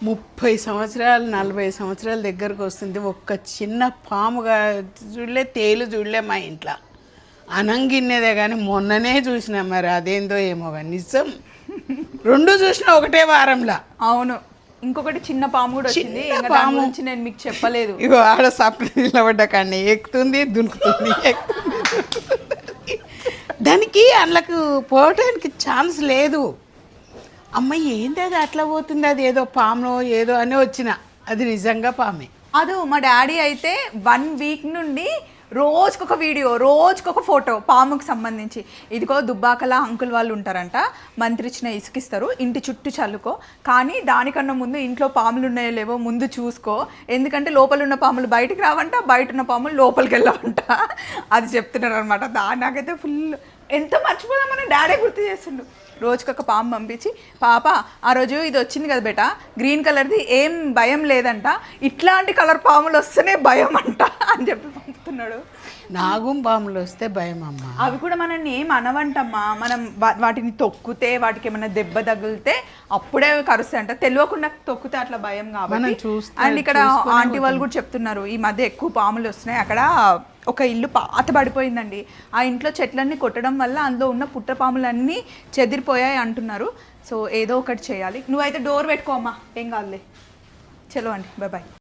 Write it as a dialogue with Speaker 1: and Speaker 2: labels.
Speaker 1: 30 సంవత్సరాలు 40 సంవత్సరాల దగ్గరకు వస్తుంది. ఒక్క చిన్న పాముగా చూడలే, తేలు చూడలే మా ఇంట్లో. అనంగిన్నదే కానీ మొన్ననే చూసినా, మరి అదేందో ఏమో కానీ నిజం 2 చూసినా ఒకటే వారంలో.
Speaker 2: అవును, ఇంకొకటి చిన్న పాము కూడా వచ్చింది. పాము నుంచి నేను మీకు చెప్పలేదు.
Speaker 1: ఇగో ఆడ సప్న నిలబడ్డ కానీ ఎక్కుతుంది, దునుకుతుంది, ఎక్కుతుంది. దానికి అందులోకి పోవటానికి ఛాన్స్ లేదు. అమ్మ ఏంది అది అట్లా పోతుంది, అది ఏదో పాము ఏదో అని వచ్చిన, అది నిజంగా పామే.
Speaker 2: అదు మా డాడీ అయితే 1 వీక్ నుండి రోజుకొక వీడియో, రోజుకొక ఫోటో పాముకు సంబంధించి. ఇదిగో దుబ్బాకల అంకుల్ వాళ్ళు ఉంటారంట, మంత్రి ఇచ్చిన ఇసుకిస్తారు, ఇంటి చుట్టూ చల్లుకో, కానీ దానికన్నా ముందు ఇంట్లో పాములు ఉన్నాయో లేవో ముందు చూసుకో, ఎందుకంటే లోపల ఉన్న పాములు బయటికి రావంట, బయట ఉన్న పాములు లోపలికి వెళ్ళవంట. అది చెప్తున్నారు అనమాట. నాకైతే ఫుల్ ఎంత మర్చిపోదామని డాడీ గుర్తు చేస్తుండు. రోజుకొక పాము పంపించి, పాప ఆ రోజు ఇది వచ్చింది కదా బేట, గ్రీన్ కలర్ది, ఏం భయం లేదంట, ఇట్లాంటి కలర్ పాములు వస్తేనే భయం అంట అని చెప్పి పంపుతున్నాడు.
Speaker 1: నాగుం పాములు వస్తే భయం అమ్మ.
Speaker 2: అవి కూడా మనల్ని ఏం అనవంటమ్మా, మనం వాటిని తొక్కితే, వాటికి ఏమైనా దెబ్బ తగిలితే అప్పుడే కరుస్తాయంట, తెలియకుండా తొక్కితే అట్లా భయం కాబట్టి. అండ్ ఇక్కడ ఆంటీ వాళ్ళు కూడా చెప్తున్నారు, ఈ మధ్య ఎక్కువ పాములు వస్తున్నాయి. అక్కడ ఒక ఇల్లు పాత పడిపోయిందండి, ఆ ఇంట్లో చెట్లన్నీ కొట్టడం వల్ల అందులో ఉన్న పుట్టపాములన్నీ చెదిరిపోయాయి అంటున్నారు. సో ఏదో ఒకటి చేయాలి. నువ్వైతే డోర్ పెట్టుకో అమ్మా, ఏం కాదులే. చలో అండి, బాయ్ బాయ్.